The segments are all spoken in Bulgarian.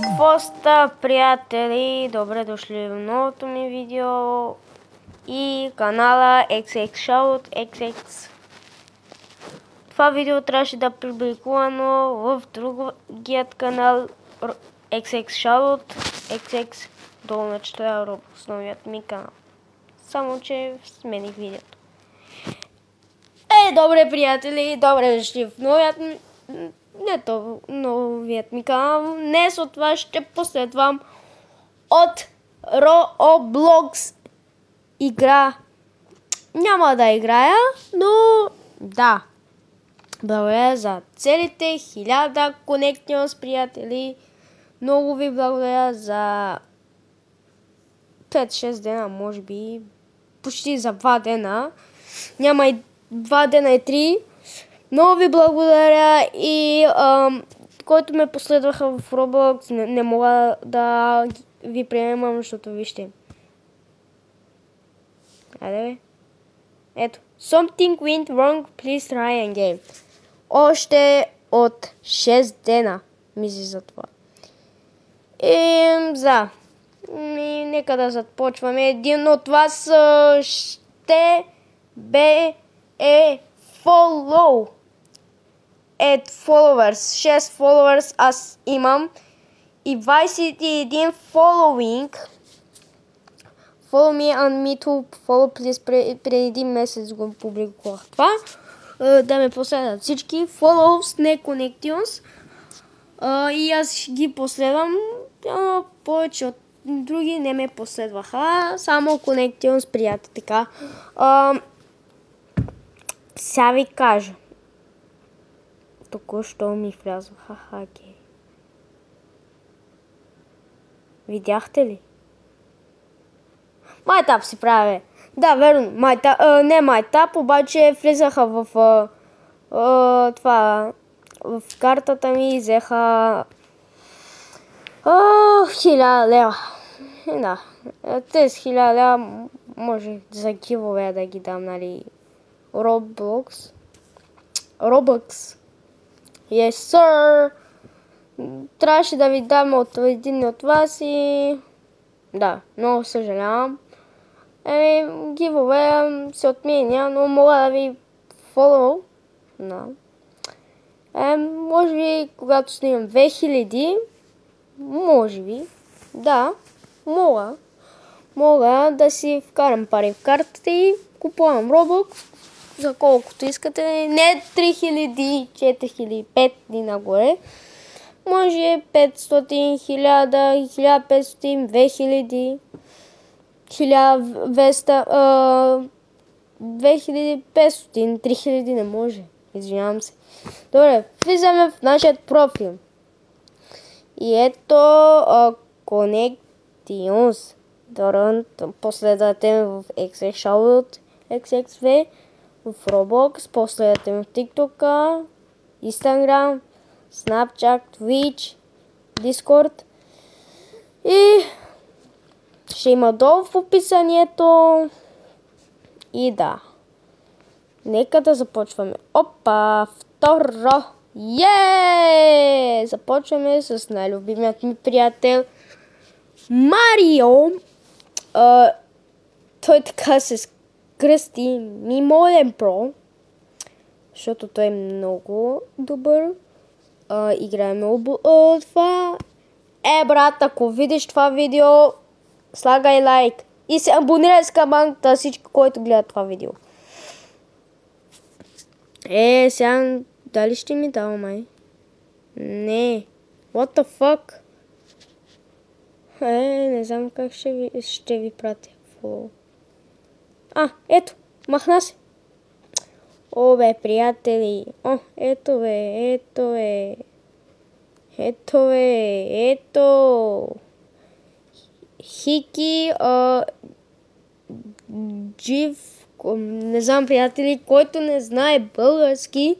Какво ста, приятели? Добре дошли в новото ми видео и канала XX Shout XX. Това видео трябваше да е публикувано в другият канал XX Shout XX, долу на четвърта Roblox, новият ми канал. Само че смених видеото. Добре, приятели, добре дошли в новият ми канал. Днес от вас ще последвам от Roblox игра. Няма да играя, но да. Благодаря за целите 1000 Connections, приятели. Много ви благодаря за 5-6 дена, може би. Почти за 2 дена. Няма и 2 дена и 3. Много ви благодаря и който ме последваха в Roblox, не мога да ви приемам, защото вижте. Айде бе. Ето. Something went wrong, please try again. Още от 6 дена мисли за това. Нека да започваме. Един от вас ще бе follow. Add followers. 6 followers аз имам. И 21 following. Follow me and me to follow, please. Преди един месец го публикувах това. Да ме последват всички. Follows, не connections. И аз ще ги последвам. Повече от други не ме последваха. Само connections, приятели. Така. Сега ви кажа. Току-що ми влязоха хакери. Видяхте ли? Майтап си прави. Да, верно. Не майтап, обаче влизаха в това. В картата ми и взеха 1000 лева. Да. Тези 1000 лева може за гивове да ги дам, нали? Roblox. Yes, sir. Трябваше да ви дам от един от вас и... Да, много съжалявам. Гивове се отменя, но мога да ви follow. Да. Може би, когато снимам 2000, може би, да, мога да си вкарам пари в картата и купувам Roblox за колкото искате. Не 3000, 4000, 5000 нагоре. Може 500, 1000, 1500, 2000, 1200, 2500, 3000 не може. Извинявам се. Добре, влизаме в нашия профил. И ето Connections. Последвате ме в XXShout, XXV, в Roblox, последвате ме в TikTok, Instagram, Snapchat, Twitch, Discord. И ще има долу в описанието. И да. Нека да започваме. Опа! Второ! Започваме с най-любимият ми приятел Марио. Той така се кръсти Мимолен Про, защото той е много добър. Играе много това. Брат, ако видиш това видео, слагай лайк и се абонирай с камбанката всички, който гледат това видео. Сега дали ще ми дава май? Не. What the fuck? Не знам как ще ви пратя. Ето, махна се. Бе, приятели. Ето. Хики, Джив, не знам, приятели, който не знае български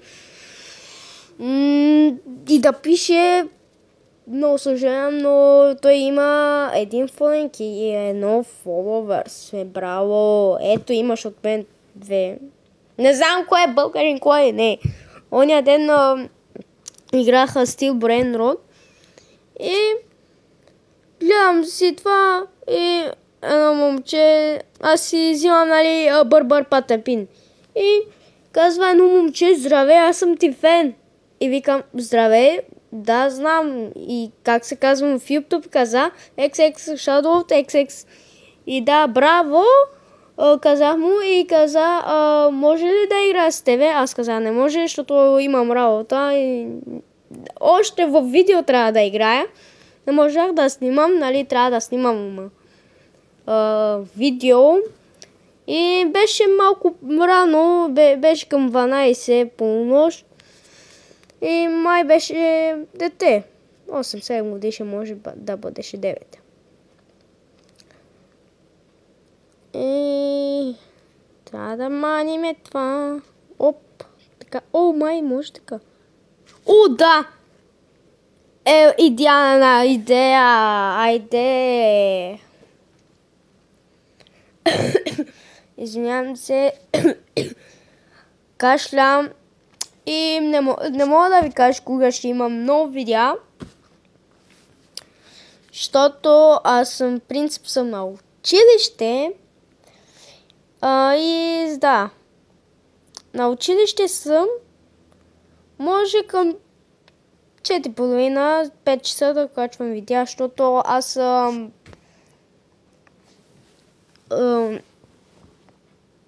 и да пише, много съжалявам, но той има един фолинг и едно followers. Браво! Ето, имаш от мен 2. Не знам кой е българин, кой не. Оня ден играха Steel Brain Rod и гледам си това и едно момче, аз си взимам, нали, Бърбър Патапин. И казва едно момче, здравей, аз съм ти фен. И викам, здравей, да, знам. И как се казвам в YouTube, каза XX Shadow XX. И да, браво, казах му и каза, може ли да играя с тебе? Аз казах, не може, защото имам работа. И още в видео трябва да играя. Не можах да снимам, нали, трябва да снимам видео. И беше малко рано, беше към 12 полунощ. И май беше дете. 8-7 годишен, може да бъдеше 9. И трябва да маниме това. Оп, така. О, май, може така. О, да! Идеална идея. Айде. Извинявам се. Кашлям. И не мога да ви кажа кога ще имам нови видеа. Защото аз съм принцип съм на училище. И да. На училище съм. Може към 4:30-5 часа да качвам видеа, защото аз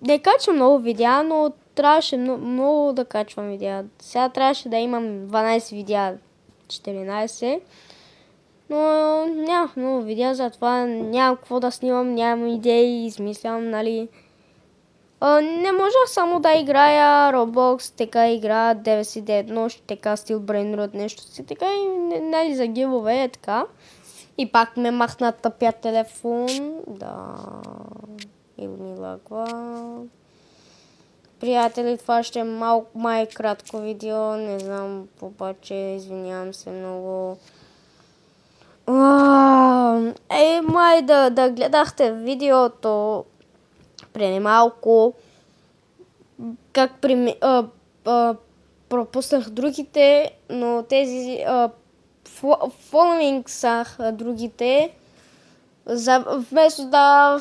не качвам много видеа, но трябваше много да качвам видеа. Сега трябваше да имам 12 видеа, 14. Но нямах много видеа, затова нямам какво да снимам, нямам идеи, измислям, нали. Не можех само да играя Roblox, така игра 99 нощ, така Steel Brain Rot, нещо си, така и нали за гилове е така. И пак ме махна тъпя телефон, да, или ми лагва. Приятели, това ще е малко май кратко видео, не знам, обаче извинявам се много. Май да гледахте видеото преди малко, как пропуснах другите, но тези following са другите, вместо да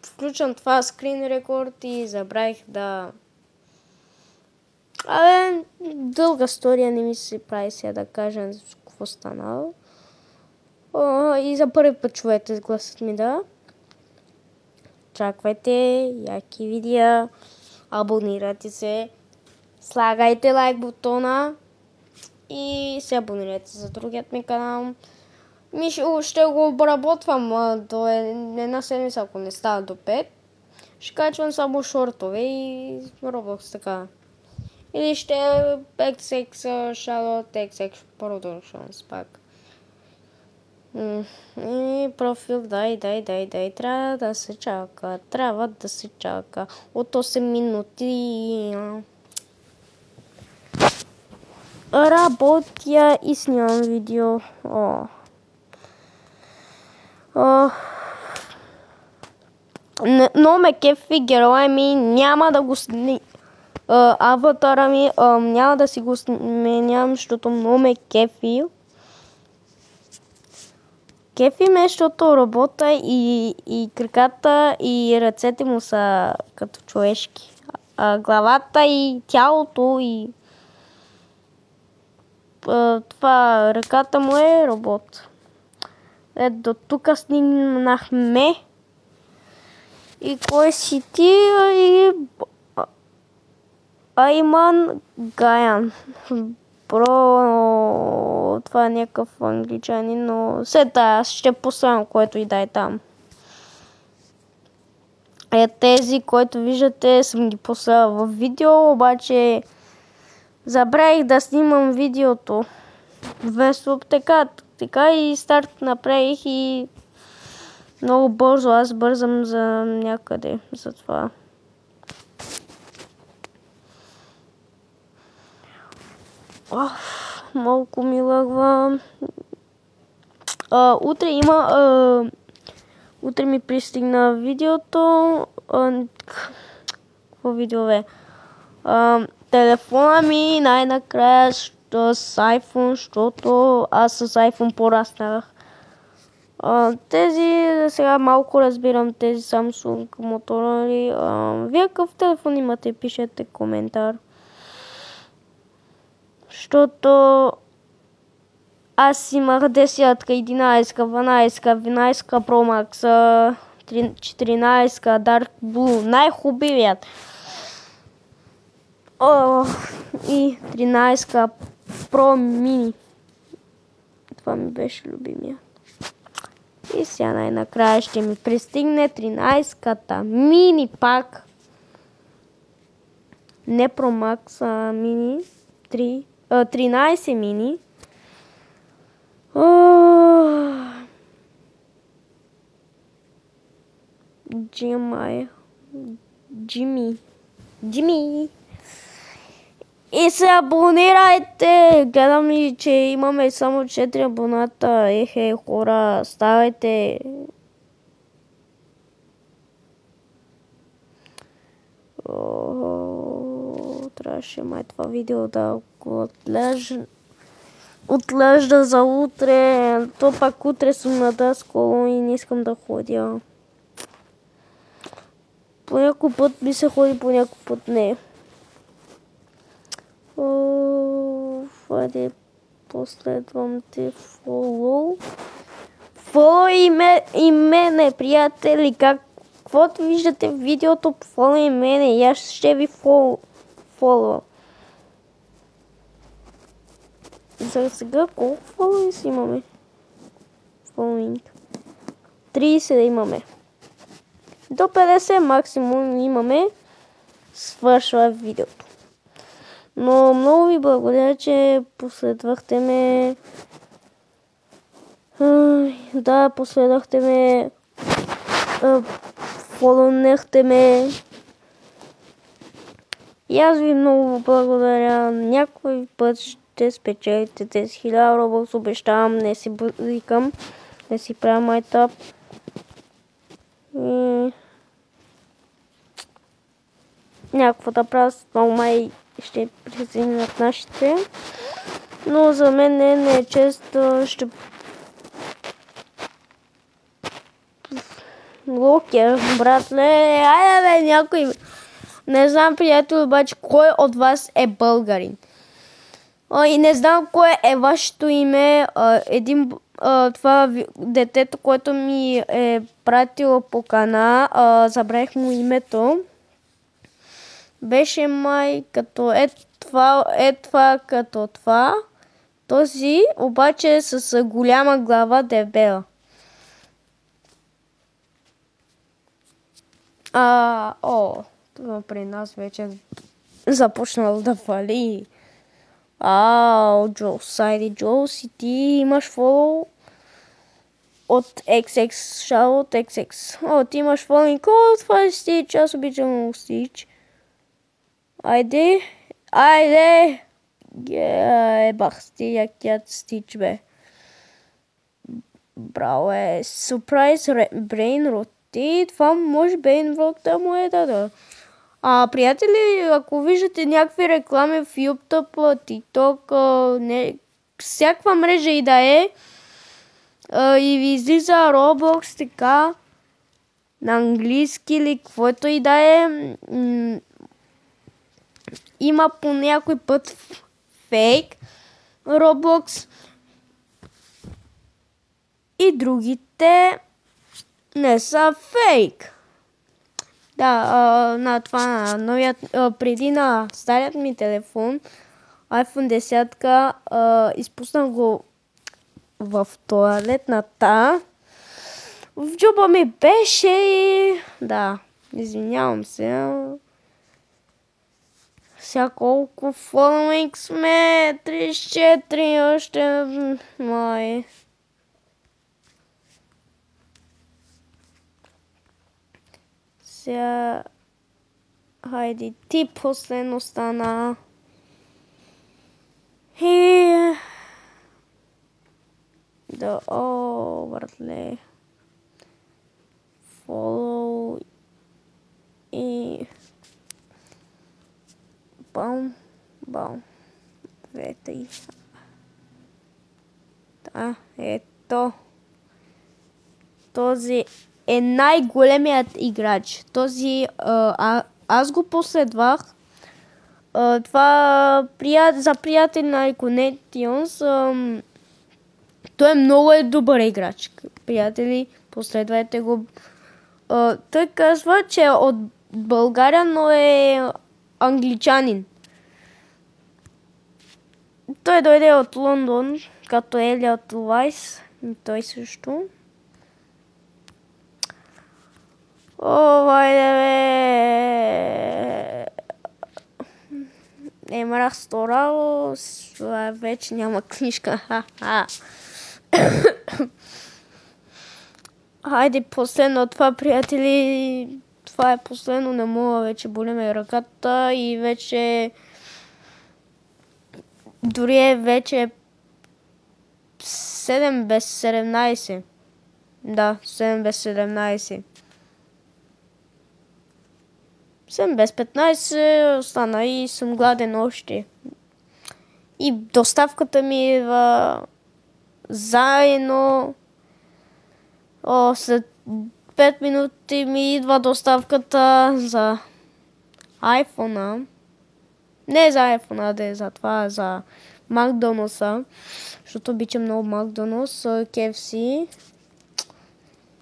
включвам това скрин рекорд и забравих да... дълга история, не ми се прави сега да кажа какво станало. И за първи път чуете гласът ми, да. Чаквайте яки видеа, абонирайте се, слагайте лайк бутона и се абонирайте за другият ми канал. Ще го обработвам до една седмица, ако не става до 5. Ще качвам само шортове и Roblox така. Или ще XX Shadow XX Productions пак. И профил, дай, трябва да се чака. От 8 минути. Работя и снимам видео. Но ме кефи героя ми, няма да го аватара ми, няма да си го сменям, защото много ме кефи. Кефи ме, защото работа и краката и ръцете му са като човешки. Главата и тялото и това ръката му е робот. Ето тук снимнахме. И кой си ти? Айман Гаян. Това е някакъв англичанин, но аз ще поставям, което и да е там. Тези, които виждате, съм ги поставил в видео, обаче забравих да снимам видеото. Вместо така и старт направих и много бързо, аз бързам за някъде, затова. Малко ми лъгва. Утре ми пристигна видеото. Какво видео бе? Телефона ми най-накрая с iPhone, защото аз с iPhone пораснах. Тези сега малко разбирам тези Samsung, Motorola. Вие какъв телефон имате? Пишете коментар. Защото аз имах 10, 11, 12, 12 Pro Max, 14 Dark Blue, най-хубавият. И 13 Pro Mini. Това ми беше любимия. И сега най-накрая ще ми пристигне 13-ката мини пак. Не Pro Max, а мини. 13 мини. Jimmy. И се абонирайте! Гледам ли, че имаме само 4 абоната. Хора, ставайте! Трябваше май това видео да го отлежда за утре. То пак утре съм надаскало и не искам да ходя. По някой път ми се ходи, по някой път не. Хайде, последвам те фолоу. Фолоу и мене, приятели. Каквото виждате в видеото, фолоу и мене. И аз ще ви фолоу. За сега колко фолоуи си имаме? Фолоуинг. 30 да имаме. До 50 максимум имаме. Свършва видеото. Но много ви благодаря, че последвахте ме. Да, последвахте ме. Фолонехте ме. И аз ви много благодаря. Някой път ще спечелите тези 1000 робокс. Обещавам, не си бузикам. Не си правя майтап. Някакво да правя, много май ще присъединят нашите. Но за мен не е често. Ще... Локер, братле. Айде бе, някой. Не знам, приятел, обаче, кой от вас е българин. И не знам кое е вашето име. Това детето, което ми е пратило по канал, забравих му името. Беше май като това като това. Този обаче с голяма глава дебела. Това при нас вече започнал да фали. Джоуси, ти имаш фолоу от XX, Шаут XX. Ти имаш фолоинг от това е Стич, аз обичам Стич. Айде. Ебах сти, якият Стич бе. Браво е. Surprise Brain Rot. Това може Brain Rot да му е да. Приятели, ако виждате някакви реклами в YouTube, TikTok, всякаква мрежа и да е, и ви излиза Roblox така, на английски или каквото и да е, има по някой път фейк Roblox и другите не са фейк. Да, на това новият, преди на старият ми телефон, iPhone 10, изпуснах го в тоалетната. В джоба ми беше и... Да, извинявам се. Сега колко фоллоуинг сме? 34 още. Май. Сега... Хайде, ти последно стана. И... Да, братле. Follow и... Бам. Чакайте. Да, ето. Този е най-големият играч. Този аз го последвах. Това за приятел на Iconetians. Той е много добър играч. Приятели, последвайте го. Той казва, че е от България, но е англичанин. Той дойде от Лондон, като Елиот Лайс. Той също. О, вайде бе! Емрах Сторал, вече няма книжка. Хайде, последно това, приятели. Това е последно, не мога, вече боли ме ръката и вече... Дори е вече 7 без 17. Да, 7 без 17. 7 без 15 остана и съм гладен още. И доставката ми е заедно. След 5 минути ми идва доставката за iPhone-а. Не за iPhone-а, да е за това, за Макдоналдса. Защото обичам много Макдоналдс, KFC.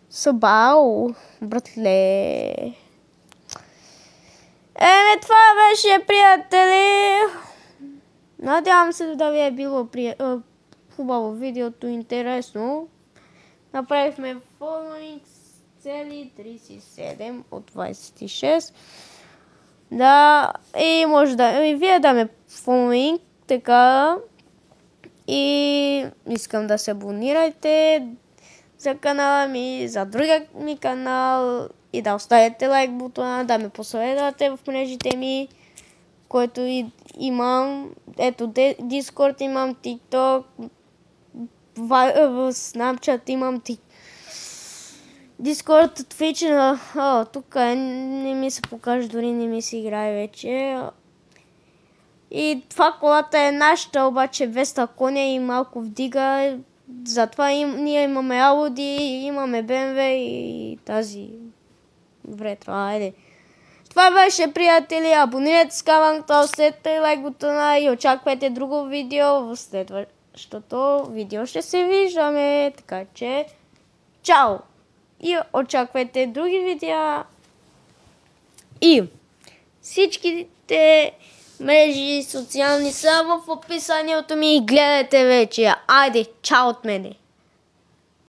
Събао, братле. Това беше, приятели. Надявам се да ви е било хубаво видеото, интересно. Направихме following цели 37 от 26. Да, и може да и вие да ме following, така. И искам да се абонирайте за канала ми, за другия ми канал. И да оставите лайк бутона, да ме последвате в мрежите ми, който имам. Ето, Discord имам, TikTok, в Snapchat имам Discord, Twitch, тук не ми се покаже, дори не ми се играе вече. И това колата е нашата, обаче 200 коня и малко вдига. Затова ние имаме Audi, имаме BMW и тази вретро. Айде. Това беше, приятели. Абонирайте се канала, оставете лайк бутона и очаквайте друго видео. В следващото видео ще се виждаме. Така че, чао! И очаквайте други видеа. И всичките мрежи социални са в описанието ми и гледайте вече. Айде, чао от мене!